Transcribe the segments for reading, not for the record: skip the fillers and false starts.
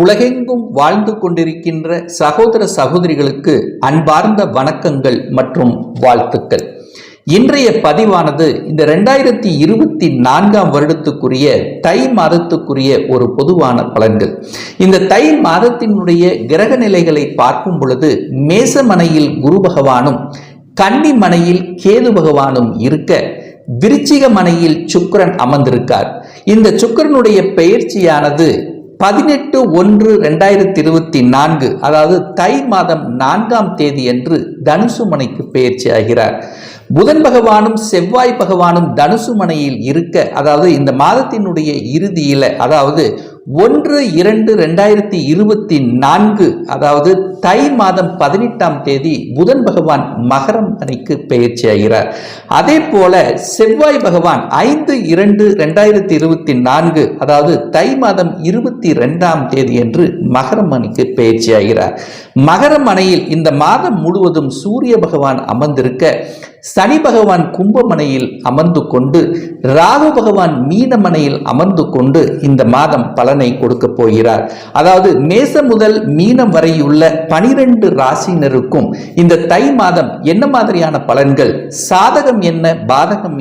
உலகெங்கும் வாழ்ந்து கொண்டிருக்கின்ற சகோதர சகோதரிகளுக்கு அன்பார்ந்த வணக்கங்கள் மற்றும் வாழ்த்துக்கள். இன்றைய பதிவானது இந்த 2024 வருடத்துக்குரிய தை மாதத்துக்குரிய ஒரு பொதுவான பலன்கள். இந்த தை மாதத்தினுடைய கிரக நிலைகளை பார்க்கும் பொழுது மேசமனையில் குரு பகவானும் கன்னி மனையில் கேது பகவானும் இருக்க, விருச்சிக மனையில் சுக்கிரன் அமர்ந்திருக்கார். இந்த சுக்கிரனுடைய பெயர்ச்சியானது 18/1/2024 அதாவது தை மாதம் 4ஆம் தேதி அன்று தனுசு மனைக்கு பெயர்ச்சி ஆகிறார். புதன் பகவானும் செவ்வாய் பகவானும் தனுசு மனையில் இருக்க, அதாவது இந்த மாதத்தினுடைய இறுதியில, அதாவது 1/2/2024 அதாவது தை மாதம் 18ஆம் தேதி புதன் பகவான் மகரம் மனைக்கு பெயர்ச்சி ஆகிறார். அதே போல செவ்வாய் பகவான் 5/2/2024 அதாவது தை மாதம் 22ஆம் தேதி என்று மகரம் மனைக்கு பெயர்ச்சி ஆகிறார். மகரம் மனையில் இந்த மாதம் முழுவதும் சூரிய பகவான் அமர்ந்திருக்க, சனி பகவான் கும்பமனையில் அமர்ந்து கொண்டு, ராகு பகவான் மீனமனையில் அமர்ந்து கொண்டு இந்த மாதம் பலனை கொடுக்க போகிறார். அதாவது மேசம் முதல் மீனம் வரையுள்ள 12 ராசினருக்கும் இந்த தை மாதம் என்ன மாதிரியான பலன்கள், சாதகம் என்ன, பாதகம்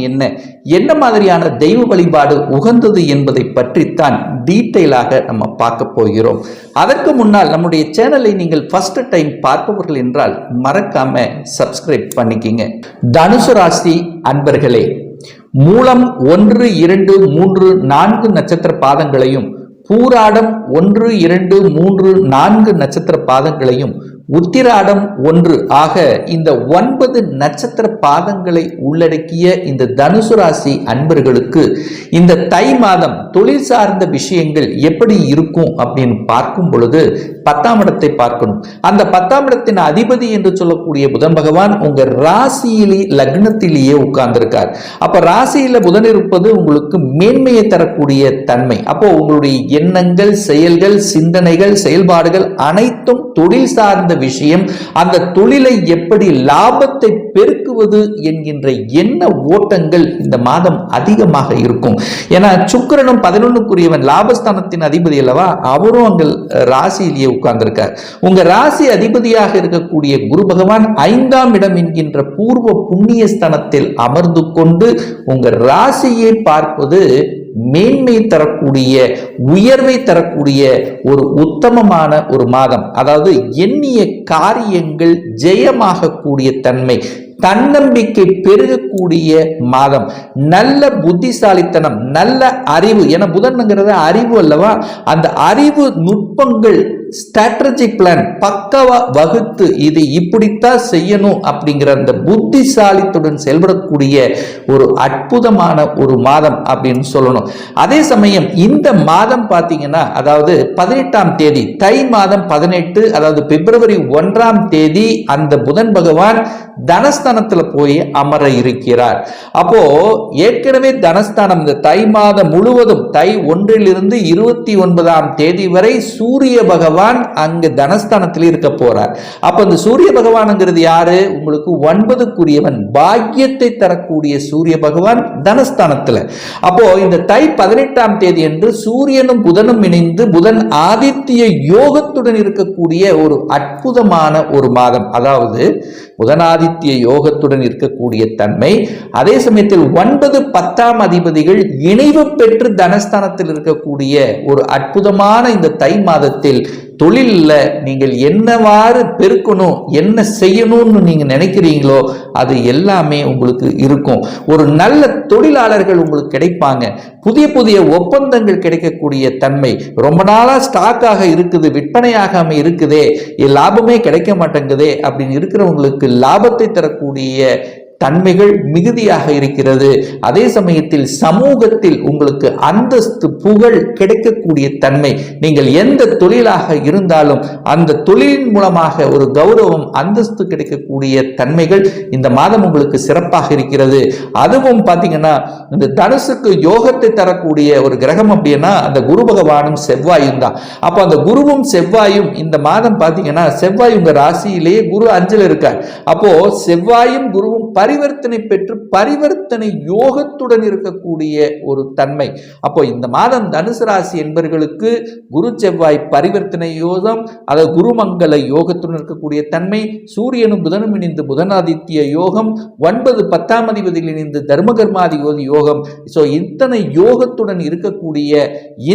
என்ன மாதிரியான தெய்வ வழிபாடு உகந்தது என்பதை பற்றித்தான் டீட்டெயிலாக நம்ம பார்க்க போகிறோம். அதற்கு முன்னால் நம்முடைய சேனலை நீங்கள் ஃபர்ஸ்ட் டைம் பார்ப்பவர்கள் என்றால் மறக்காம சப்ஸ்கிரைப் பண்ணிக்கிங்க. தனுசு ராசி அன்பர்களே, மூலம் 1, 2, 3, 4 நட்சத்திர பாதங்களையும், பூராடம் 1, 2, 3, 4 நட்சத்திர பாதங்களையும், உத்திராடம் 1 ஆக இந்த 9 நட்சத்திர பாதங்களை உள்ளடக்கிய இந்த தனுசு ராசி அன்பர்களுக்கு இந்த தை மாதம் தொழில் சார்ந்த விஷயங்கள் எப்படி இருக்கும் அப்படின்னு பார்க்கும் பொழுது 10ஆம் இடத்தை பார்க்கணும். அந்த 10ஆம் இடத்தின் அதிபதி என்று சொல்லக்கூடிய புதன் பகவான் உங்க ராசியிலே லக்னத்திலேயே உட்கார்ந்திருக்கார். அப்ப ராசியில புதன் இருப்பது உங்களுக்கு மேன்மையை தரக்கூடிய தன்மை. அப்போ உங்களுடைய எண்ணங்கள், செயல்கள், சிந்தனைகள், செயல்பாடுகள் அனைத்தும் தொழில் சார்ந்த விஷயம். அந்த தொழிலை எப்படி லாபத்தை பெருக்குவது என்கின்ற எண்ண ஓட்டங்கள் இந்த மாதம் அதிகமாக இருக்கும். ஏன்னா சுக்கிரனும் 11க்குரியவன், லாபஸ்தானத்தின் அதிபதி அல்லவா, அவரும் அங்கு ராசியிலேயே உட்கார்ந்திருக்கார். உங்க ராசி அதிபதியாக இருக்கக்கூடிய குரு பகவான் 5ஆம் இடம் என்கின்ற பூர்வ புண்ணிய ஸ்தானத்தில் அமர்ந்து கொண்டு உங்க ராசியை பார்ப்பது மேன்மை தரக்கூடிய, உயர்வை தரக்கூடிய ஒரு உத்தமமான ஒரு மாதம். அதாவது எண்ணிய காரியங்கள் ஜெயமாக கூடிய தன்மை, தன்னம்பிக்கை பெருகக்கூடிய மாதம், நல்ல புத்திசாலித்தனம், நல்ல அறிவு. என புதன்ங்கிறது அறிவு அல்லவா, அந்த அறிவு நுட்பங்கள், ஸ்ட்ராட்டஜிக் பிளான் பக்கவா வகுத்து இது இப்படித்தான் செய்யணும் அப்படிங்கிற அந்த புத்திசாலித்துடன் செயல்படக்கூடிய ஒரு அற்புதமான ஒரு மாதம் அப்படின்னு சொல்லணும். அதே சமயம் இந்த மாதம் பார்த்தீங்கன்னா, அதாவது 18ஆம் தேதி தை மாதம் 18 அதாவது பிப்ரவரி 1ஆம் தேதி அந்த புதன் பகவான் தனஸ்தானத்துல போய் அமர இருக்கிறார். அப்போ ஏற்கனவே தனஸ்தானம் இந்த தை மாதம் முழுவதும் தை 1லிருந்து 29ஆம் தேதி வரை சூரிய பகவான் அங்கு தனஸ்தானத்தில் இருக்க போறார். அப்ப இந்த சூரிய பகவான்ங்கிறது யாரு, உங்களுக்கு 9க்குரியவன், பாக்கியத்தை தரக்கூடிய சூரிய பகவான் தனஸ்தானத்துல. அப்போ இந்த தை 18ஆம் தேதி என்று சூரியனும் புதனும் இணைந்து புதன் ஆதித்ய யோகத்துடன் இருக்கக்கூடிய ஒரு அற்புதமான ஒரு மாதம். அதாவது புதனாதித்ய யோகத்துடன் இருக்கக்கூடிய தன்மை. அதே சமயத்தில் 9, 10ஆம் அதிபதிகள் இணைவு பெற்று தனஸ்தானத்தில் இருக்கக்கூடிய ஒரு அற்புதமான இந்த தை மாதத்தில் தொழில்ல நீங்கள் என்னவாறு பெருக்கணும், என்ன செய்யணும்னு நீங்க நினைக்கிறீங்களோ அது எல்லாமே உங்களுக்கு இருக்கும். ஒரு நல்ல தொழிலாளர்கள் உங்களுக்கு கிடைப்பாங்க. புதிய புதிய ஒப்பந்தங்கள் கிடைக்கக்கூடிய தன்மை. ரொம்ப நாளா ஸ்டாக்காக இருக்குது, விற்பனையாகாம இருக்குதே, லாபமே கிடைக்க மாட்டேங்குதே அப்படின்னு இருக்கிறவங்களுக்கு லாபத்தை தரக்கூடிய தன்மைகள் மிகுதியாக இருக்கிறது. அதே சமயத்தில் சமூகத்தில் உங்களுக்கு அந்தஸ்து, புகழ் கிடைக்கக்கூடிய தன்மை. நீங்கள் எந்த தொழிலாக இருந்தாலும் அந்த தொழிலின் மூலமாக ஒரு கௌரவம், அந்தஸ்து கிடைக்கக்கூடிய தன்மைகள் இந்த மாதம் உங்களுக்கு சிறப்பாக இருக்கிறது. அதுவும் பார்த்தீங்கன்னா இந்த தனுசுக்கு யோகத்தை தரக்கூடிய ஒரு கிரகம் அப்படின்னா அந்த குரு பகவானும் செவ்வாயும் தான். அப்போ அந்த குருவும் செவ்வாயும் இந்த மாதம் பார்த்தீங்கன்னா, செவ்வாய் உங்க ராசியிலேயே குரு 5ல் இருக்கார். அப்போ செவ்வாயும் குருவும் பரிவர்த்தனை பெற்று பரிவர்த்தனை யோகத்துடன் இருக்கக்கூடிய ஒரு தன்மை. அப்போ இந்த மாதம் தனுசு ராசி என்பவர்களுக்கு குரு செவ்வாய் பரிவர்த்தனை யோகம், அதாவது குருமங்கல யோகத்துடன் இருக்கக்கூடிய தன்மை, சூரியனும் புதனும் இணைந்து புதனாதித்ய யோகம், 9 10ஆம் அதிபதியில் இணைந்து தர்மகர்மாதிபதி யோகம். ஸோ இத்தனை யோகத்துடன் இருக்கக்கூடிய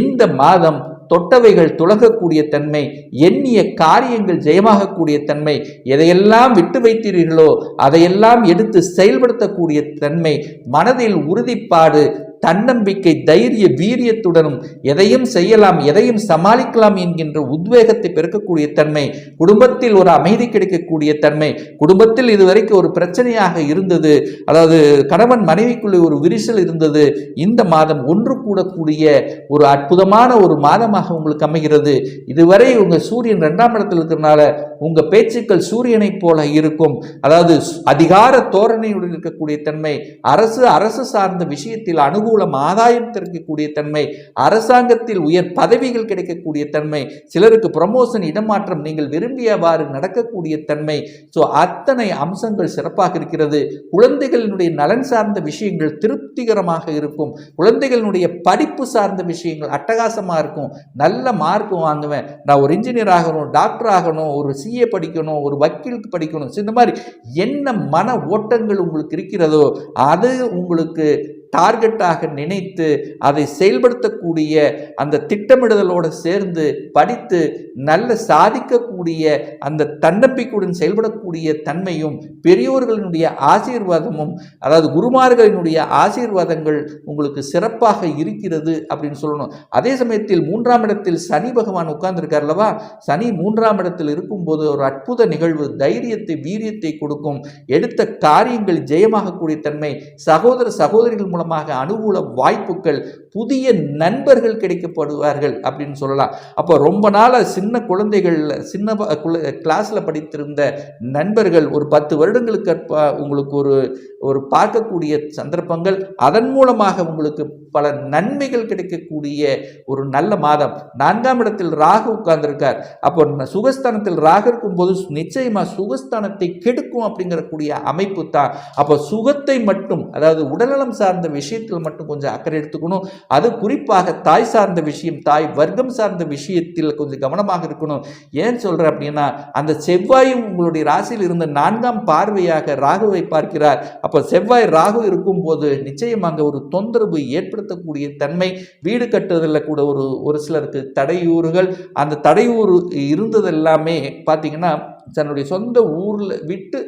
இந்த மாதம் தொட்டவைகள் துலகக்கூடிய தன்மை, எண்ணிய காரியங்கள் ஜெயமாகக்கூடிய தன்மை, எதையெல்லாம் விட்டு வைத்தீர்களோ அதையெல்லாம் எடுத்து செயல்படுத்தக்கூடிய தன்மை, மனதில் உறுதிப்பாடு, தன்னம்பிக்கை, தைரிய வீரியத்துடனும் எதையும் செய்யலாம், எதையும் சமாளிக்கலாம் என்கின்ற உத்வேகத்தை பெருக்கக்கூடிய தன்மை, குடும்பத்தில் ஒரு அமைதி கிடைக்கக்கூடிய தன்மை, குடும்பத்தில் இதுவரைக்கும் ஒரு பிரச்சனையாக இருந்தது, அதாவது கணவன் மனைவிக்குள்ளே ஒரு விரிசல் இருந்தது, இந்த மாதம் ஒன்று கூடக்கூடிய ஒரு அற்புதமான ஒரு மாதமாக உங்களுக்கு அமைகிறது. இதுவரை உங்க சூரியன் 2ஆம் இடத்தில் இருக்கிறதுனால உங்க பேச்சுக்கள் சூரியனை போல இருக்கும். அதாவது அதிகார தோரணையுடன் இருக்கக்கூடிய தன்மை, அரசு சார்ந்த விஷயத்தில் அனுகூலம் ஆதாயம் கிடைக்கக்கூடிய தன்மை, அரசாங்கத்தில் உயர் பதவிகள் கிடைக்கக்கூடிய தன்மை, சிலருக்கு ப்ரமோஷன் இடமாற்றம் நீங்கள் விரும்பியவாறு நடக்கக்கூடிய தன்மை. ஸோ அத்தனை அம்சங்கள் சிறப்பாக இருக்கிறது. குழந்தைகளினுடைய நலன் சார்ந்த விஷயங்கள் திருப்திகரமாக இருக்கும். குழந்தைகளினுடைய படிப்பு சார்ந்த விஷயங்கள் அட்டகாசமாக இருக்கும். நல்ல மார்க் வாங்குவேன், நான் ஒரு இன்ஜினியர் ஆகணும், டாக்டர் ஆகணும், ஒரு சிஏ படிக்கணும், ஒரு வக்கீலுக்கு படிக்கணும், இந்த மாதிரி என்ன மன ஓட்டங்கள் உங்களுக்கு இருக்கிறதோ அது உங்களுக்கு டார்கெட்டாக நினைத்து அதை செயல்படுத்தக்கூடிய அந்த திட்டமிடுதலோடு சேர்ந்து படித்து நல்ல சாதிக்கக்கூடிய அந்த தன்னம்பிக்கையுடன் செயல்படக்கூடிய தன்மையும், பெரியோர்களினுடைய ஆசீர்வாதமும், அதாவது குருமார்களினுடைய ஆசீர்வாதங்கள் உங்களுக்கு சிறப்பாக இருக்கிறது அப்படின்னு சொல்லணும். அதே சமயத்தில் 3ஆம் இடத்தில் சனி பகவான் உட்கார்ந்துருக்கார் அல்லவா, சனி 3ஆம் இடத்தில் இருக்கும்போது ஒரு அற்புத நிகழ்வு, தைரியத்தை வீரியத்தை கொடுக்கும், எடுத்த காரியங்கள் ஜெயமாகக்கூடிய தன்மை, சகோதர சகோதரிகள் மூலமாக அனுகூல வாய்ப்புகள், புதிய நண்பர்கள் கிடைக்கப்படுவார்கள் அப்படின்னு சொல்லலாம். அப்போ ரொம்ப நாள சின்ன குழந்தைகள், சின்ன கிளாஸ்ல படித்திருந்த நண்பர்கள் ஒரு 10 வருடங்களுக்கு உங்களுக்கு ஒரு பார்க்கக்கூடிய சந்தர்ப்பங்கள், அதன் மூலமாக உங்களுக்கு பல நன்மைகள் கிடைக்கக்கூடிய ஒரு நல்ல மாதம். 4ஆம் இடத்தில் ராகு உட்கார்ந்திருக்கார். அப்போ சுகஸ்தானத்தில் ராகு இருக்கும் போது நிச்சயமா சுகஸ்தானத்தை கெடுக்கும் அப்படிங்கிற கூடிய அமைப்பு தான். அப்போ சுகத்தை மட்டும், அதாவது உடல்நலம் சார்ந்த விஷயத்தில் மட்டும் கொஞ்சம் அக்கறை எடுத்துக்கணும். அது குறிப்பாக தாய் சார்ந்த விஷயம், தாய் வர்க்கம் சார்ந்த விஷயத்தில் கொஞ்சம் கவனமாக இருக்கணும். ஏன் சொல்றேன் அப்படின்னா, அந்த செவ்வாயும் உங்களுடைய ராசியில் இருந்த 4ஆம் பார்வையாக ராகுவை பார்க்கிறார். அப்போ செவ்வாய் ராகு இருக்கும் போது நிச்சயமாக ஒரு தொந்தரவு ஏற்படுத்தக்கூடிய தன்மை, வீடு கட்டுவதில் கூட ஒரு சிலருக்கு தடையூறுகள், அந்த தடையூறு இருந்தது எல்லாமே பார்த்தீங்கன்னா தன்னுடைய சொந்த ஊரில் விட்டு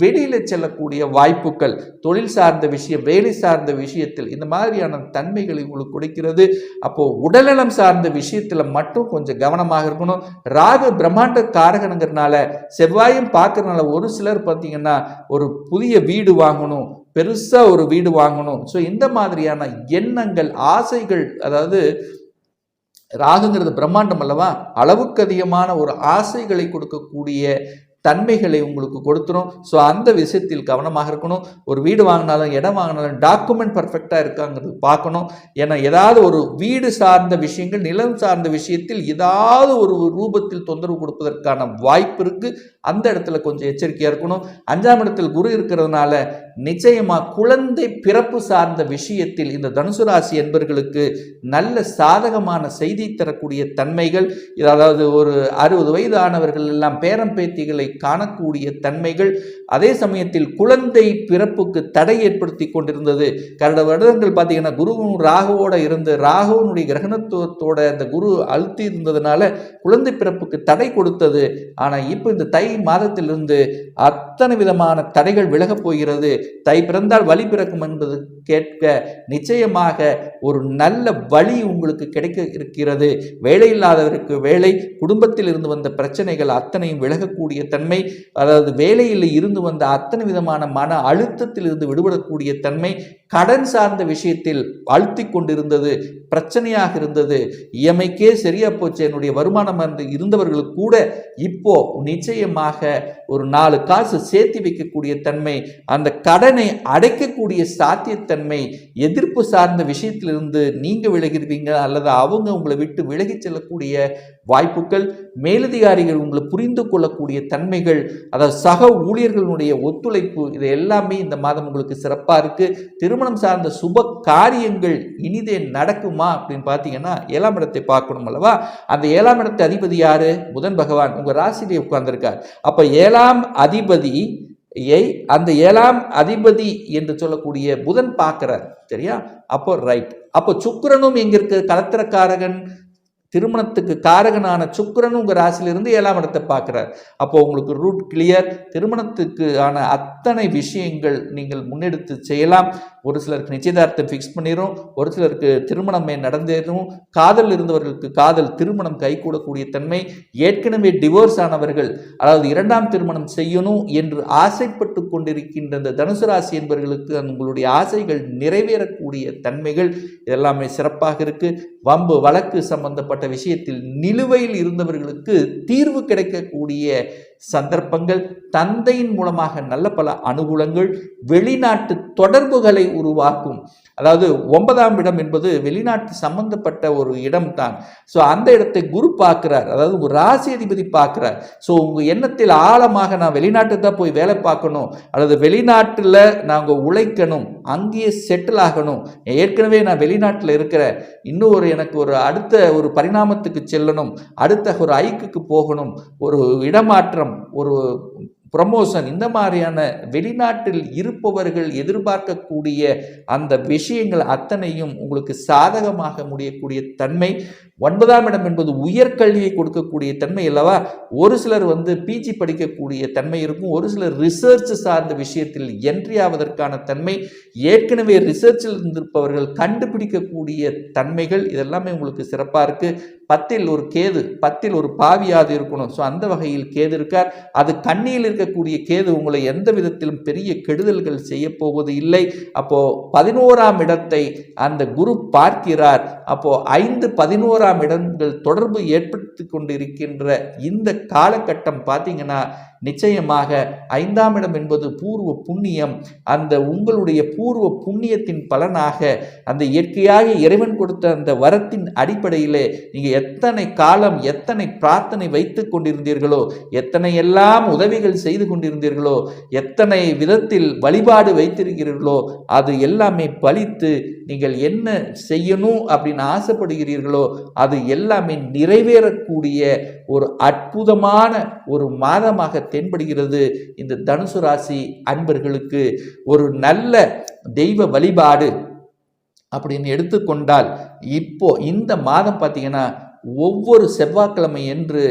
வெளியில் செல்லக்கூடிய வாய்ப்புகள், தொழில் சார்ந்த விஷயம், வேலை சார்ந்த விஷயத்தில் இந்த மாதிரியான தன்மைகளை உங்களுக்கு கொடுக்கிறது. அப்போ உடல்நலம் சார்ந்த விஷயத்தில் மட்டும் கொஞ்சம் கவனமாக இருக்கணும். ராகு பிரம்மாண்ட காரகனுங்கிறதுனால, செவ்வாயும் பார்க்கறதுனால ஒரு சிலர் பார்த்தீங்கன்னா ஒரு புதிய வீடு வாங்கணும், பெருசா ஒரு வீடு வாங்கணும், ஸோ இந்த மாதிரியான எண்ணங்கள், ஆசைகள், அதாவது ராகுங்கிறது பிரம்மாண்டம் அல்லவா, அளவுக்கு அதிகமான ஒரு ஆசைகளை கொடுக்கக்கூடிய தன்மைகளை உங்களுக்கு கொடுத்துரும். ஸோ அந்த விஷயத்தில் கவனமாக இருக்கணும். ஒரு வீடு வாங்கினாலும் இடம் வாங்கினாலும் டாக்குமெண்ட் பர்ஃபெக்டாக இருக்காங்கிறது பார்க்கணும். ஏன்னா ஏதாவது ஒரு வீடு சார்ந்த விஷயங்கள், நிலம் சார்ந்த விஷயத்தில் ஏதாவது ஒரு ரூபத்தில் தொந்தரவு கொடுப்பதற்கான வாய்ப்பு இருக்குது. அந்த இடத்துல கொஞ்சம் எச்சரிக்கையாக இருக்கணும். 5ஆம் இடத்தில் குரு இருக்கிறதுனால நிச்சயமாக குழந்தை பிறப்பு சார்ந்த விஷயத்தில் இந்த தனுசு ராசி என்பவர்களுக்கு நல்ல சாதகமான செய்தி தரக்கூடிய தன்மைகள், அதாவது ஒரு 60 வயது ஆனவர்கள் எல்லாம் பேரம் பேத்திகளை காணக்கூடிய தன்மைகள். அதே சமயத்தில் குழந்தை பிறப்புக்கு தடை ஏற்படுத்தி கொண்டிருந்தது. கடந்த வருடங்கள் பார்த்தீங்கன்னா குருவும் ராகுவோட இருந்து, ராகுவனுடைய கிரகணத்துவத்தோட அந்த குரு அழுத்தி இருந்ததுனால குழந்தை பிறப்புக்கு தடை கொடுத்தது. ஆனால் இப்போ இந்த தை மாதத்திலிருந்து அத்தனை விதமான தடைகள் விலகப் போகிறது. தை பிறந்தால் வழி பிறக்கும் என்பது கேட்க நிச்சயமாக ஒரு நல்ல வழி உங்களுக்கு கிடைக்க இருக்கிறது. வேலை இல்லாதவருக்கு வேலை, குடும்பத்தில் இருந்து வந்த பிரச்சனைகள் அத்தனையும் விலகக்கூடிய தன்மை, அதாவது வேலையில் இருந்து வந்த அத்தனை விதமான மன அழுத்தத்தில் இருந்து விடுபடக்கூடிய தன்மை, கடன் சார்ந்த விஷயத்தில் அழுத்தி கொண்டிருந்தது, பிரச்சனையாக இருந்தது, இஎம்ஐக்கே சரியா போச்சு என்னுடைய வருமானம் இருந்தவர்களுக்கு கூட இப்போ நிச்சயமாக ஒரு 4 காசு சேர்த்து வைக்கக்கூடிய தன்மை, அந்த கடனை அடைக்கக்கூடிய சாத்தியத்தன்மை, எதிர்ப்பு சார்ந்த விஷயத்திலிருந்து நீங்க விலகிடுவீங்க அல்லது அவங்க உங்களை விட்டு விலகி செல்லக்கூடிய வாய்ப்புகள், மேலதிகாரிகள் உங்களை புரிந்து கொள்ளக்கூடிய தன்மைகள், அதாவது சக ஊழியர்களுடைய ஒத்துழைப்பு, இது எல்லாமே இந்த மாதம் உங்களுக்கு சிறப்பாக இருக்கு. திருமணம் சார்ந்த சுப காரியங்கள் இனிதே நடக்குமா அப்படின்னு பார்த்தீங்கன்னா 7ஆம் இடத்தை பார்க்கணும் அல்லவா. அந்த 7ஆம் இடத்தை அதிபதி யாரு? புதன் பகவான் உங்க ராசியிலே உட்கார்ந்திருக்கார். அப்ப 7ஆம் அதிபதியை அந்த 7ஆம் அதிபதி என்று சொல்லக்கூடிய புதன் பார்க்கிறார். சரியா? அப்போ ரைட். அப்போ சுக்கிரனும் எங்க இருக்கு? கலத்திரக்காரகன், திருமணத்துக்கு காரகனான சுக்கிரன் உங்க ராசியிலிருந்து 7ஆம் இடத்தை பார்க்கிறார். அப்போ உங்களுக்கு ரூட் கிளியர். திருமணத்துக்கு ஆன அத்தனை விஷயங்கள் நீங்கள் முன்னெடுத்து செய்யலாம். ஒரு சிலருக்கு நிச்சயதார்த்தம் ஃபிக்ஸ் பண்ணிடும், ஒரு சிலருக்கு திருமணமே நடந்தேறும். காதல் இருந்தவர்களுக்கு காதல் திருமணம் கைகூடக்கூடிய தன்மை. ஏற்கனவே டிவோர்ஸ் ஆனவர்கள், அதாவது 2ஆம் திருமணம் செய்யணும் என்று ஆசைப்பட்டு கொண்டிருக்கின்ற இந்த தனுசு ராசி என்பவர்களுக்கு உங்களுடைய ஆசைகள் நிறைவேறக்கூடிய தன்மைகள் இதெல்லாமே சிறப்பாக இருக்கு. வம்பு வழக்கு சம்பந்தப்பட்ட விஷயத்தில் நிலுவையில் இருந்தவர்களுக்கு தீர்வு கிடைக்கக்கூடிய சந்தர்ப்பங்கள், தந்தையின் மூலமாக நல்ல பல அனுகூலங்கள், வெளிநாட்டு தொடர்புகளை உருவாக்கும். அதாவது 9ஆம் இடம் என்பது வெளிநாட்டு சம்பந்தப்பட்ட ஒரு இடம் தான். ஸோ அந்த இடத்தை குரு பார்க்கிறார், அதாவது ஒரு ராசி அதிபதி பார்க்கிறார். ஸோ உங்க எண்ணத்தில் ஆழமாக நான் வெளிநாட்டுக்கு தான் போய் வேலை பார்க்கணும், அல்லது வெளிநாட்டில் நாங்கள் உழைக்கணும், அங்கேயே செட்டில் ஆகணும், ஏற்கனவே நான் வெளிநாட்டில் இருக்கிறேன், இன்னும் எனக்கு ஒரு அடுத்த ஒரு பரிணாமத்துக்கு செல்லணும், அடுத்த ஒரு ஐக்குக்கு போகணும், ஒரு இடமாற்றம், ஒரு ப்ரமோஷன், இந்த மாதிரியான வெளிநாட்டில் இருப்பவர்கள் எதிர்பார்க்கக்கூடிய அந்த விஷயங்கள் அத்தனையும் உங்களுக்கு சாதகமாக முடியக்கூடிய தன்மை. 9ஆம் இடம் என்பது உயர்கல்வியை கொடுக்கக்கூடிய தன்மை அல்லவா. ஒரு சிலர் பிஜி படிக்கக்கூடிய தன்மை இருக்கும், ஒரு சிலர் ரிசர்ச் சார்ந்த விஷயத்தில் என்ட்ரி ஆவதற்கான தன்மை, ஏற்கனவே ரிசர்ச்சில் இருந்திருப்பவர்கள் கண்டுபிடிக்கக்கூடிய தன்மைகள், இதெல்லாமே உங்களுக்கு சிறப்பாக இருக்கு. 10ல் ஒரு கேது, 10ல் ஒரு பாவியாது இருக்கணும். ஸோ அந்த வகையில் கேது இருக்கார். அது கண்ணியில் இருக்கக்கூடிய கேது உங்களை எந்த விதத்திலும் பெரிய கெடுதல்கள் செய்ய போவது இல்லை. அப்போ 11ஆம் இடத்தை அந்த குரு பார்க்கிறார். அப்போ 5, 11ஆம் இடங்கள் தொடர்பு ஏற்படுத்தி கொண்டிருக்கின்ற இந்த காலகட்டம் பார்த்தீங்கன்னா நிச்சயமாக 5ஆம் இடம் என்பது பூர்வ புண்ணியம். அந்த உங்களுடைய பூர்வ புண்ணியத்தின் பலனாக அந்த இயற்கையாக இறைவன் கொடுத்த அந்த வரத்தின் அடிப்படையிலே நீங்கள் எத்தனை காலம் எத்தனை பிரார்த்தனை வைத்து கொண்டிருந்தீர்களோ, எத்தனை எல்லாம் உதவிகள் செய்து கொண்டிருந்தீர்களோ, எத்தனை விதத்தில் வழிபாடு வைத்திருக்கிறீர்களோ, அது எல்லாமே பலித்து நீங்கள் என்ன செய்யணும் அப்படின்னு ஆசைப்படுகிறீர்களோ அது எல்லாமே நிறைவேறக்கூடிய ஒரு அற்புதமான ஒரு மாதமாக தென்படுகிறது. இந்த தனுசு ராசி அன்பர்களுக்கு ஒரு நல்ல தெய்வ வழிபாடு அப்படின்னு எடுத்துக்கொண்டால், இப்போ இந்த மாதம் பார்த்தீங்கன்னா ஒவ்வொரு செவ்வாய்க்கிழமை என்று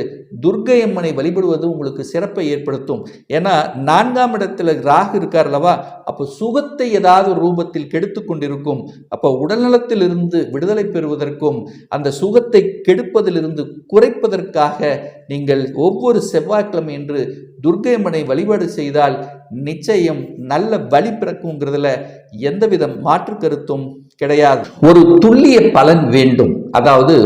துர்க்கை அம்மனை வழிபடுவது உங்களுக்கு சிறப்பை ஏற்படுத்தும். ஏன்னா 4ஆம் இடத்துல ராகு இருக்கார் அல்லவா, அப்போ சுகத்தை ஏதாவது ஒரு ரூபத்தில் கெடுத்து கொண்டிருக்கும். அப்போ உடல்நலத்திலிருந்து விடுதலை பெறுவதற்கும் அந்த சுகத்தை கெடுப்பதிலிருந்து குறைப்பதற்காக நீங்கள் ஒவ்வொரு செவ்வாய்க்கிழமை என்று துர்க்கை அம்மனை வழிபாடு செய்தால் நிச்சயம் நல்ல வழி பிறக்குங்கிறதுல எந்தவித மாற்று கருத்தும் கிடையாது. ஒரு துல்லிய பலன் வேண்டும், அதாவது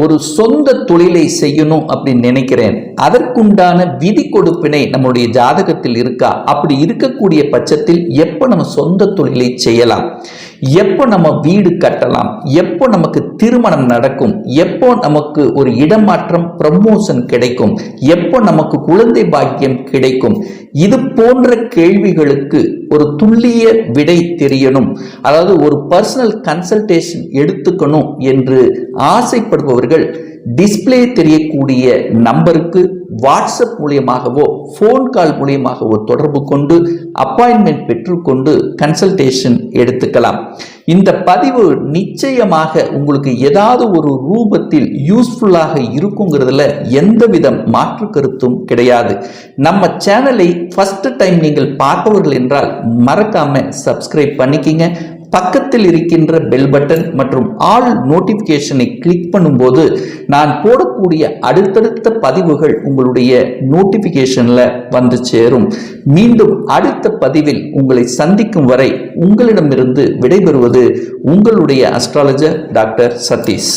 ஒரு சொந்த தொழிலை செய்யணும் அப்படின்னு நினைக்கிறேன், அதற்குண்டான விதி கொடுப்பினை நம்முடைய ஜாதகத்தில் இருக்கா? அப்படி இருக்கக்கூடிய பட்சத்தில் எப்போ நம்ம சொந்த தொழிலை செய்யலாம், எப்போ நம்ம வீடு கட்டலாம், எப்போ நமக்கு திருமணம் நடக்கும், எப்போ நமக்கு ஒரு இடமாற்றம் ப்ரமோஷன் கிடைக்கும், எப்போ நமக்கு குழந்தை பாக்கியம் கிடைக்கும், இது போன்ற கேள்விகளுக்கு ஒரு துல்லிய விடை தெரியணும், அதாவது ஒரு பர்சனல் கன்சல்டேஷன் எடுத்துக்கணும் என்று ஆசைப்படுபவர்கள் டிஸ்பிளே தெரியக்கூடிய நம்பருக்கு வாட்ஸ்அப் மூலியமாகவோ ஃபோன் கால் மூலியமாகவோ தொடர்பு கொண்டு அப்பாயின்மெண்ட் பெற்றுக்கொண்டு கன்சல்டேஷன் எடுத்துக்கலாம். இந்த பதிவு நிச்சயமாக உங்களுக்கு ஏதாவது ஒரு ரூபத்தில் யூஸ்ஃபுல்லாக இருக்குங்கிறதுல எந்தவித மாற்று கருத்தும் கிடையாது. நம்ம சேனலை ஃபர்ஸ்ட் டைம் நீங்கள் பார்ப்பவர்கள் என்றால் மறக்காம சப்ஸ்கிரைப் பண்ணிக்கிங்க. பக்கத்தில் இருக்கின்ற பெல் பட்டன் மற்றும் ஆல் நோட்டிபிகேஷனை கிளிக் பண்ணும்போது நான் போடக்கூடிய அடுத்தடுத்த பதிவுகள் உங்களுடைய நோட்டிபிகேஷன்ல வந்து சேரும். மீண்டும் அடுத்த பதிவில் உங்களை சந்திக்கும் வரை உங்களிடமிருந்து விடைபெறுவது உங்களுடைய அஸ்ட்ராலஜர் டாக்டர் சதீஷ்.